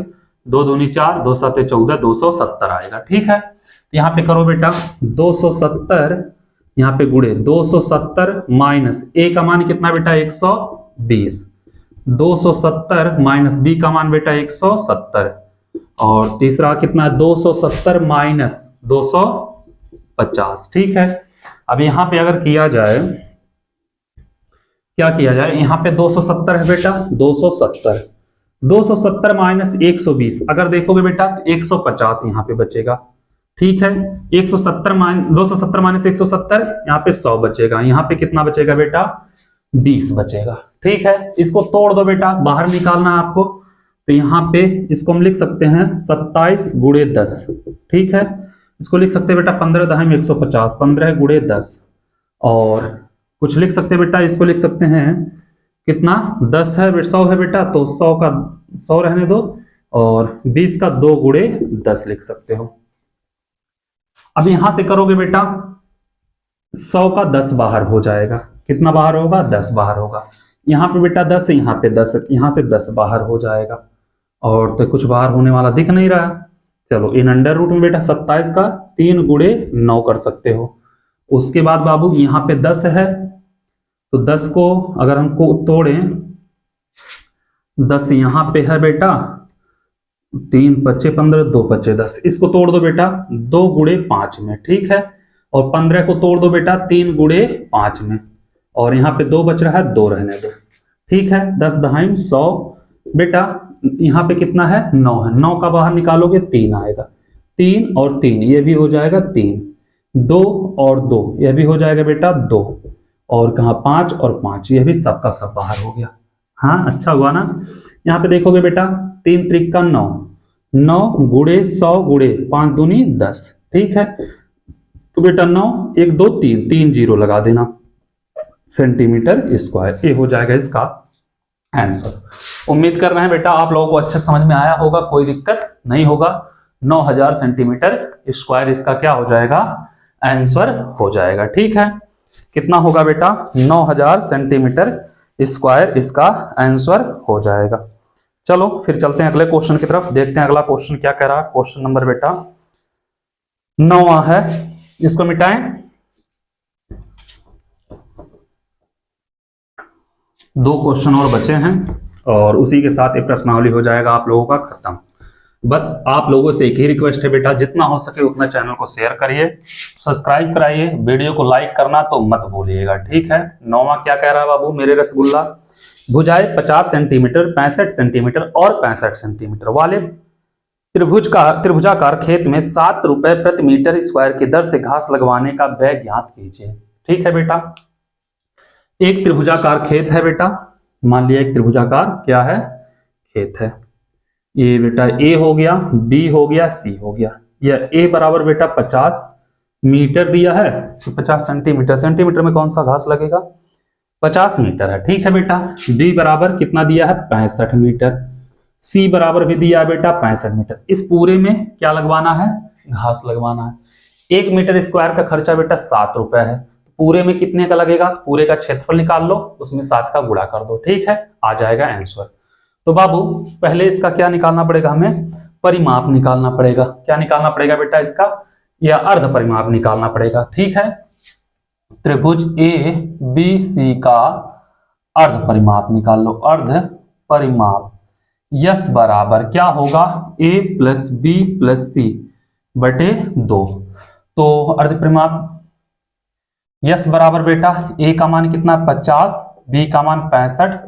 2 दूनी 4 2 7 14 270 आएगा। ठीक है, तो यहाँ पे करो बेटा 270, यहाँ पे गुणे 270 माइनस ए का मान कितना बेटा 120, 270 माइनस बी का मान बेटा 170, और तीसरा कितना 270 माइनस 250। ठीक है, अब यहां पे अगर किया जाए, क्या किया जाए, यहां पे 270 है बेटा, 270 माइनस 120, अगर देखोगे बेटा 150 यहां पे बचेगा। ठीक है, 270 माइनस 170, यहाँ पे 100 बचेगा, यहाँ पे कितना बचेगा बेटा 20 बचेगा। ठीक है, इसको तोड़ दो बेटा, बाहर निकालना है आपको, तो यहाँ पे इसको हम लिख सकते हैं 27 गुणे 10। ठीक है, इसको लिख सकते हैं बेटा 15 दहाई में 150, 15 गुणे 10, और कुछ लिख सकते हैं बेटा, इसको लिख सकते हैं कितना 10 है 100 है बेटा, तो 100 का 100 रहने दो, और 20 का 2 गुणे 10 लिख सकते हो। अब यहां से करोगे बेटा 100 का 10 बाहर हो जाएगा, कितना बाहर होगा 10 बाहर होगा, यहाँ पे बेटा 10 है, यहाँ पे 10 है, यहाँ से 10 बाहर हो जाएगा, और तो कुछ बाहर होने वाला दिख नहीं रहा। चलो इन अंडर रूट में बेटा 27 का 3 गुणे 9 कर सकते हो। उसके बाद बाबू यहाँ पे 10 है, तो 10 को अगर हमको तोड़ें, 10 यहाँ पे है बेटा, 3 पच्चे 15 2 पच्चे 10, इसको तोड़ दो बेटा 2 गुणे 5 में। ठीक है, और 15 को तोड़ दो बेटा 3 गुणे 5 में, और यहाँ पे 2 बच रहा है, 2 रहने दो। ठीक है, 10 दहाई 100 बेटा, यहाँ पे कितना है 9 है, 9 का बाहर निकालोगे 3 आएगा, 3 और 3 ये भी हो जाएगा 3, 2 और 2 यह भी हो जाएगा बेटा 2, और कहाँ 5 और 5 यह भी सबका सब बाहर हो गया। हाँ अच्छा हुआ ना। यहाँ पे देखोगे बेटा 3 त्रिका 9, 9 गुणे 100 गुणे 5 दूनी 10। ठीक है, तो बेटा 9 1 2 3 0 लगा देना सेंटीमीटर स्क्वायर, ये हो जाएगा इसका आंसर। उम्मीद कर रहे हैं बेटा आप लोगों को अच्छे समझ में आया होगा, कोई दिक्कत नहीं होगा। 9000 सेंटीमीटर स्क्वायर इसका क्या हो जाएगा, आंसर हो जाएगा। ठीक है, कितना होगा बेटा 9000 सेंटीमीटर स्क्वायर इसका आंसर हो जाएगा। चलो फिर चलते हैं अगले क्वेश्चन की तरफ, देखते हैं अगला क्वेश्चन क्या कह रहा है। क्वेश्चन नंबर बेटा 9वां है, इसको मिटाएं। 2 क्वेश्चन और बचे हैं और उसी के साथ ये प्रश्नावली हो जाएगा आप लोगों का खत्म। बस आप लोगों से एक ही रिक्वेस्ट है बेटा, जितना हो सके उतना चैनल को शेयर करिए, सब्सक्राइब कराइए, वीडियो को लाइक करना तो मत भूलिएगा। ठीक है, 9वां क्या कह रहा है बाबू मेरे रसगुल्ला, भुजाएं 50 सेंटीमीटर 65 सेंटीमीटर और 65 सेंटीमीटर वाले त्रिभुजाकार खेत में 7 रुपए प्रति मीटर स्क्वायर की दर से घास लगवाने का व्यय ज्ञात कीजिए। ठीक है बेटा, एक त्रिभुजाकार खेत है बेटा, मान लिया एक त्रिभुजाकार क्या है खेत है, ये बेटा ए हो गया, बी हो गया, सी हो गया। यह ए बराबर बेटा 50 मीटर दिया है, तो 50 सेंटीमीटर, सेंटीमीटर में कौन सा घास लगेगा, 50 मीटर है। ठीक है बेटा। बी बराबर कितना दिया है, 65 मीटर। सी बराबर भी दिया है बेटा 65 मीटर। इस पूरे में क्या लगवाना है, घास लगवाना है। 1 मीटर स्क्वायर का खर्चा बेटा 7 रुपए है। पूरे में कितने का लगेगा, पूरे का क्षेत्रफल निकाल लो, उसमें 7 का गुणा कर दो। ठीक है, आ जाएगा आंसर। तो बाबू पहले इसका क्या निकालना पड़ेगा, हमें परिमाप निकालना पड़ेगा। क्या निकालना पड़ेगा बेटा, इसका या अर्ध परिमाप निकालना पड़ेगा। ठीक है, त्रिभुज ए बी सी का अर्ध परिमाप निकाल लो। अर्ध परिमाप यस बराबर क्या होगा, ए प्लस बी प्लस सी बटे 2। तो अर्ध परिमाप यस बराबर बेटा ए का मान कितना 50, बी का मान 65,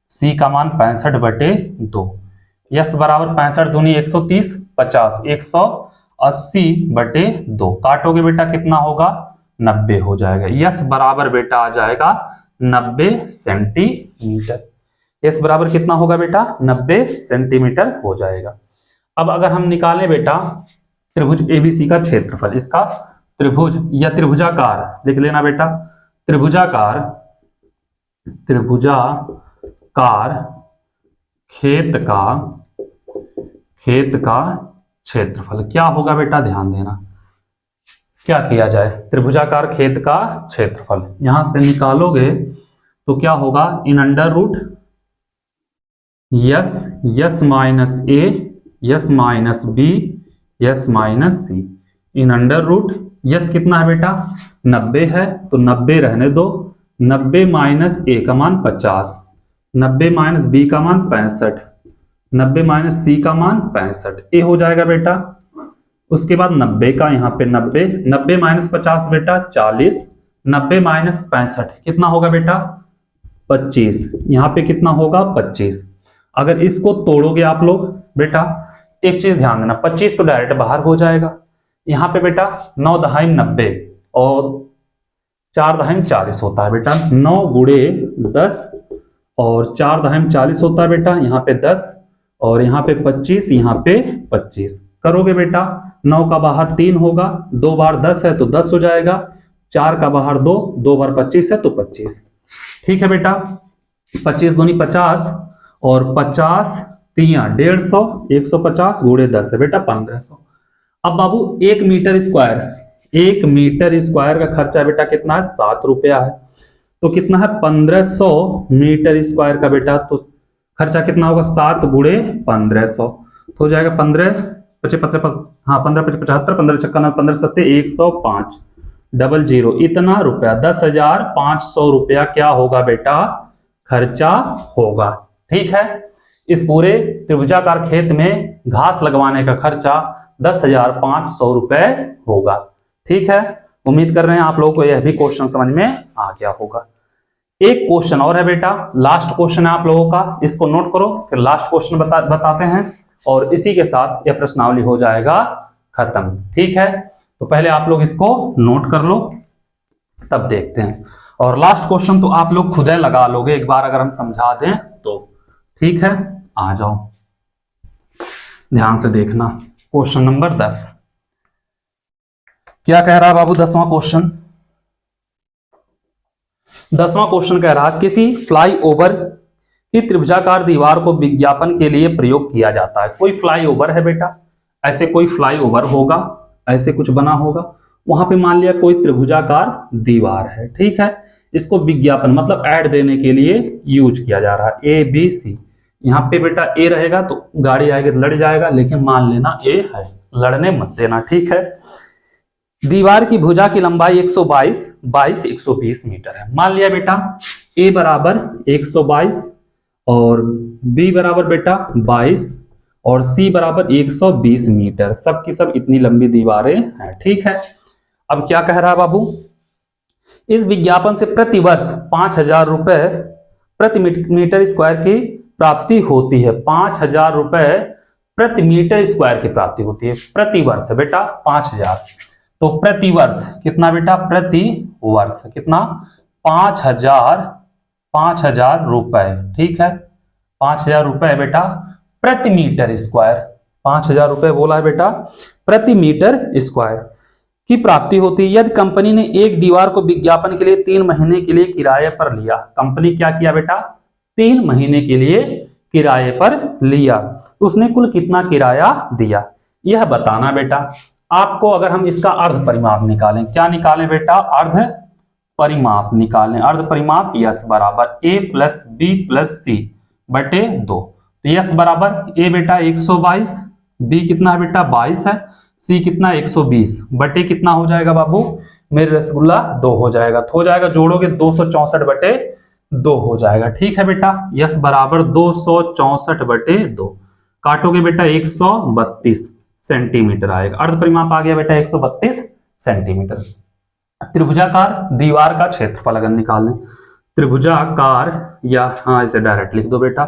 सी का मान 65 बटे 2। यस बराबर 65 दूनी 130, 50 180 बटे 2। काटोगे बेटा कितना होगा, 90 हो जाएगा। यस बराबर बेटा आ जाएगा 90 सेंटीमीटर। यस बराबर कितना होगा बेटा, 90 सेंटीमीटर हो जाएगा। अब अगर हम निकालें बेटा त्रिभुज एबीसी का क्षेत्रफल, इसका त्रिभुज या त्रिभुजाकार लिख लेना बेटा, त्रिभुजाकार खेत का क्षेत्रफल क्या होगा बेटा, ध्यान देना। क्या किया जाए, त्रिभुजाकार खेत का क्षेत्रफल यहां से निकालोगे तो क्या होगा, in under root s minus a s minus b s minus c. In under root s कितना है बेटा 90 है, तो 90 रहने दो। 90 माइनस ए का मान 50, 90 माइनस बी का मान 65, 90 माइनस सी का मान 65। ए हो जाएगा बेटा। उसके बाद 90 का यहाँ पे 90, 90 माइनस 50 बेटा 40, 90 माइनस 65 कितना होगा बेटा 25। यहाँ पे कितना होगा 25। अगर इसको तोड़ोगे आप लोग बेटा, एक चीज ध्यान देना, 25 तो डायरेक्ट बाहर हो जाएगा। यहाँ पे बेटा 9 दहाई 90 और 4 दहाई 40 होता है बेटा। 9 गुणे 10 और 4 दहाई 40 होता है बेटा। यहाँ पे 10 और यहाँ पे 25, यहाँ पे 25 करोगे बेटा। 9 का बाहर 3 होगा, 2 बार 10 है तो 10 हो जाएगा। 4 का बाहर 2, 2 बार 25 है तो 25। ठीक है बेटा, 25 दूनी 50 और 50 तिया 150, 150 गुणे 10 है बेटा 1500। अब बाबू 1 मीटर स्क्वायर का खर्चा बेटा कितना है 7 रुपया है, तो कितना है 1500 मीटर स्क्वायर का बेटा, तो खर्चा कितना होगा 7 गुणे 1500 तो हो जाएगा 15 हाँ 15 75, 15 56, 15 सत्ते 105 00 इतना रुपया 10,500 रुपया क्या होगा बेटा खर्चा होगा। ठीक है, इस पूरे त्रिभुजाकार खेत में घास लगवाने का खर्चा 10,500 रुपए होगा। ठीक है, उम्मीद कर रहे हैं आप लोगों को यह भी क्वेश्चन समझ में आ गया होगा। एक क्वेश्चन और है बेटा, लास्ट क्वेश्चन है आप लोगों का, इसको नोट करो, फिर लास्ट क्वेश्चन बताते हैं और इसी के साथ यह प्रश्नावली हो जाएगा खत्म। ठीक है, तो पहले आप लोग इसको नोट कर लो, तब देखते हैं। और लास्ट क्वेश्चन तो आप लोग खुद ही लगा लोगे एक बार अगर हम समझा दें तो। ठीक है, आ जाओ ध्यान से देखना। क्वेश्चन नंबर 10 क्या कह रहा है बाबू, 10वां क्वेश्चन। 10वां क्वेश्चन कह रहा किसी फ्लाईओवर की त्रिभुजाकार दीवार को विज्ञापन के लिए प्रयोग किया जाता है। कोई फ्लाईओवर है बेटा, ऐसे कोई फ्लाईओवर होगा, ऐसे कुछ बना होगा, वहां पे मान लिया कोई त्रिभुजाकार दीवार है। ठीक है, इसको विज्ञापन मतलब ऐड देने के लिए यूज किया जा रहा है। ABC, यहाँ पे बेटा ए रहेगा तो गाड़ी आएगी तो लड़ जाएगा, लेकिन मान लेना ए है, लड़ने मत देना। ठीक है, दीवार की भुजा की लंबाई 120 मीटर है। मान लिया बेटा ए बराबर 122 और बी बराबर बेटा 22 और सी बराबर 120 मीटर, सब की सब इतनी लंबी दीवारें हैं। ठीक है, अब क्या कह रहा है बाबू, इस विज्ञापन से प्रतिवर्ष 5,000 रुपए प्रति मीटर स्क्वायर की प्राप्ति होती है। 5,000 रुपए प्रति मीटर स्क्वायर की प्राप्ति होती है प्रतिवर्ष बेटा 5,000। तो प्रति वर्ष कितना बेटा, प्रति वर्ष कितना 5,000 रुपए। ठीक है, 5,000 रुपए बेटा प्रति मीटर स्क्वायर, 5,000 रुपए बोला है बेटा प्रति मीटर स्क्वायर की प्राप्ति होती है यदि कंपनी ने एक दीवार को विज्ञापन के लिए 3 महीने के लिए किराए पर लिया। कंपनी क्या किया बेटा, 3 महीने के लिए किराए पर लिया, उसने कुल कितना किराया दिया यह बताना बेटा। आपको अगर हम इसका अर्ध परिमाप निकालें, क्या निकालें बेटा, अर्ध परिमाप निकालें। अर्ध परिमाप यस बराबर a प्लस बी प्लस सी बटे 2। तो यस बराबर a बेटा 122, b कितना है बेटा 22 है, c कितना 120 बटे कितना हो जाएगा बाबू मेरे रसगुल्ला 2 हो जाएगा। तो हो जाएगा जोड़ोगे 264 बटे 2 हो जाएगा। ठीक है बेटा, यस बराबर 264 बटे 2, काटोगे बेटा 132 सेंटीमीटर आएगा। अर्ध परिमाप आ गया बेटा 132 सेंटीमीटर। त्रिभुजाकार दीवार का क्षेत्रफल अगर निकालें, त्रिभुजाकार या हाँ इसे डायरेक्ट लिख दो बेटा,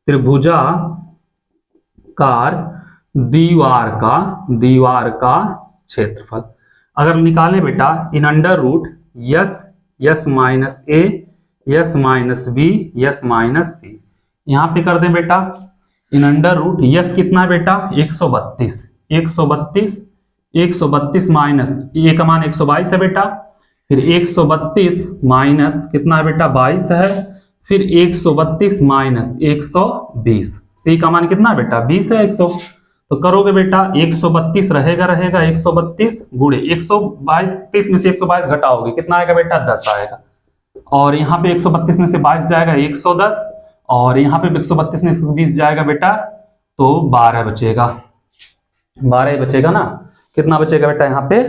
त्रिभुजाकार दीवार का क्षेत्रफल अगर निकालें बेटा इन under root s minus a s minus b s minus c, यहां पे कर दें बेटा इन अंडर रूट यस कितना है बेटा 132 माइनस ए का मान 122 है बेटा, फिर 132 माइनस कितना है बेटा 22 है, फिर 132 माइनस 120, सी का मान कितना है बेटा 20 है 100। तो करोगे बेटा 132 रहेगा 132 गुणे 132 में से 122 घटाओगे कितना आएगा बेटा 10 आएगा, और यहाँ पे 132 में से 22 जाएगा 110, और यहाँ पे 132 में से 20 जाएगा बेटा तो 12 बचेगा, 12 ही बचेगा ना, कितना बचेगा बेटा यहाँ पे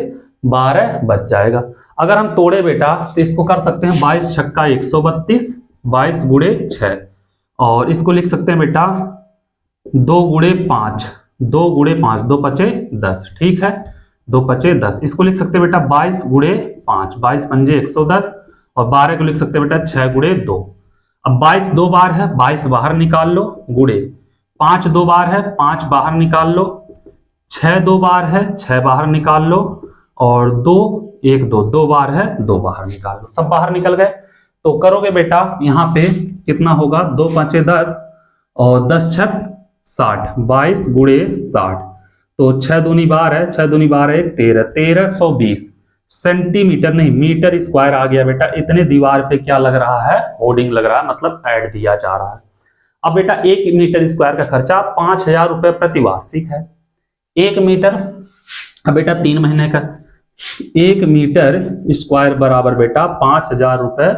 12 बच जाएगा। अगर हम तोड़े बेटा तो इसको कर सकते हैं 22 छक्का 132, 22 गुणे 6, और इसको लिख सकते हैं बेटा 2 गुणे 5, 2 गुणे 5, 2 पचे 10, ठीक है 2 पचे 10, इसको लिख सकते हैं बेटा 22 गुणे 5, 22 पंजे 110, और 12 को लिख सकते हैं बेटा 6 गुणे 2। अब 22 2 बार है 22 बाहर निकाल लो, गुणे 5 2 बार है 5 बाहर निकाल लो, 6 2 बार है 6 बाहर निकाल लो, और 2 1 2 2 बार है 2 बाहर निकाल लो, सब बाहर निकल गए। तो करोगे बेटा यहाँ पे कितना होगा 2 5 10 और 10 6 60, 22 गुणे 60, तो 6 दूनी 12 है 6 दूनी 12 13, 1320 सेंटीमीटर नहीं मीटर स्क्वायर आ गया बेटा। इतने दीवार पे क्या लग रहा है, होर्डिंग लग रहा है, मतलब ऐड दिया जा रहा है। अब बेटा 1 मीटर स्क्वायर का खर्चा 5,000 रुपए प्रति वार्षिक है। 1 मीटर, अब बेटा 3 महीने का 1 मीटर स्क्वायर बराबर बेटा 5,000 रुपए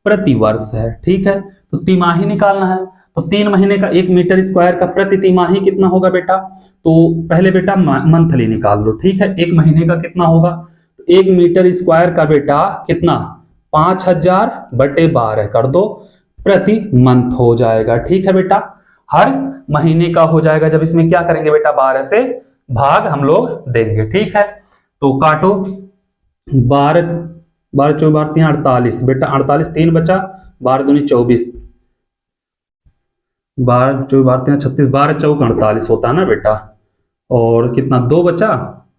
प्रति वर्ष है, ठीक है। तो तिमाही निकालना है, तो 3 महीने का 1 मीटर स्क्वायर का प्रति तिमाही कितना होगा बेटा, तो पहले बेटा मंथली निकाल लो, ठीक है। 1 महीने का कितना होगा, 1 मीटर स्क्वायर का बेटा कितना 5,000 बटे 12 कर दो, प्रति मंथ हो जाएगा, ठीक है बेटा। हर महीने का हो जाएगा, जब इसमें क्या करेंगे बेटा 12 से भाग हम लोग देंगे, ठीक है। तो काटो 12 12 4 12 3 48 बेटा 48, 3 बचा, 12 दूनी 24, 12 4 12 3 36, 12 चौक 48 होता है ना बेटा, और कितना 2 बचा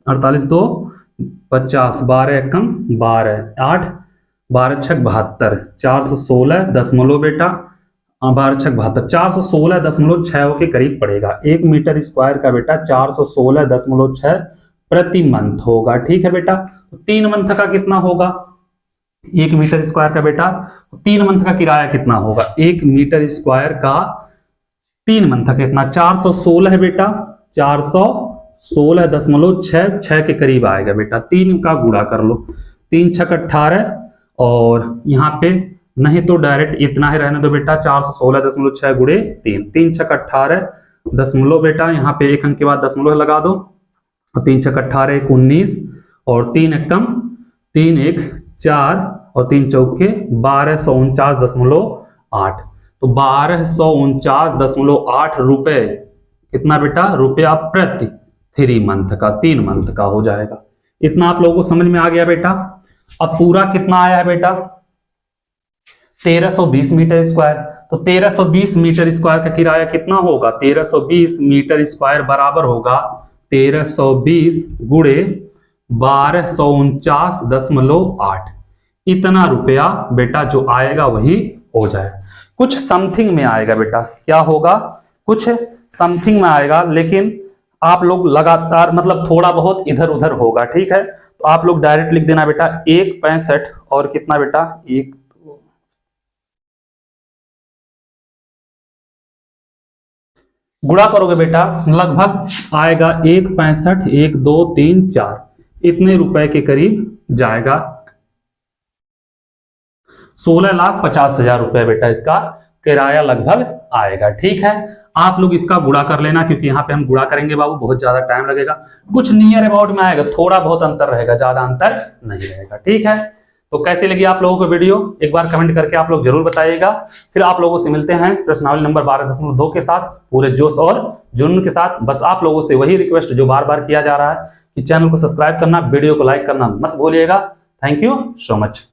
48 2 50, 12 एकम 12 8, 12 छक 72, 416 दशमलव बेटा 12 छक 72, 416.6 के करीब पड़ेगा। 1 मीटर स्क्वायर का बेटा 416.6 प्रति मंथ होगा, ठीक है बेटा। 3 मंथ का कितना होगा, 1 मीटर स्क्वायर का बेटा 3 मंथ का किराया कितना होगा, 1 मीटर स्क्वायर का 3 मंथ का कितना 416 है बेटा, 416.6 के करीब आएगा बेटा। 3 का गुणा कर लो, 3 छक 18, और यहाँ पे नहीं तो डायरेक्ट इतना ही रहने दो बेटा 416.6 गुणे 3, 3 छक 18 दशमलव बेटा, यहाँ पे 1 अंक के बाद दशमलव लगा दो, 3 छक 18 1 19, और 3 एकम 3 1 4, और 3 चौके 1249.8, तो 1249.8 रुपए कितना बेटा रुपया प्रति 3 मंथ का, 3 मंथ का हो जाएगा। इतना आप लोगों को समझ में आ गया बेटा। अब पूरा कितना आया है बेटा 1320 मीटर स्क्वायर, तो 1320 मीटर स्क्वायर का किराया कितना होगा, 1320 मीटर स्क्वायर बराबर होगा 1320 गुणे 1249.8, इतना रुपया बेटा जो आएगा वही हो जाए। कुछ समथिंग में आएगा बेटा, क्या होगा, कुछ समथिंग में आएगा, लेकिन आप लोग लगातार मतलब थोड़ा बहुत इधर उधर होगा, ठीक है। तो आप लोग डायरेक्ट लिख देना बेटा 1.65 और कितना बेटा 1, गुणा करोगे बेटा लगभग आएगा 1.65, 1 2 3 4 इतने रुपए के करीब जाएगा। 16,50,000 रुपए बेटा इसका किराया लगभग आएगा, ठीक है। आप लोग इसका गुणा कर लेना, क्योंकि यहाँ पे हम गुणा करेंगे बाबू, बहुत ज्यादा टाइम लगेगा। कुछ नियर अबाउट में आएगा, थोड़ा बहुत अंतर रहेगा, ज्यादा अंतर नहीं रहेगा, ठीक है। तो कैसी लगी आप लोगों को वीडियो, एक बार कमेंट करके आप लोग जरूर बताइएगा। फिर आप लोगों से मिलते हैं प्रश्नावली नंबर 12.2 के साथ, पूरे जोश और जुनून के साथ। बस आप लोगों से वही रिक्वेस्ट जो बार बार किया जा रहा है कि चैनल को सब्सक्राइब करना, वीडियो को लाइक करना मत भूलिएगा। Thank you so much.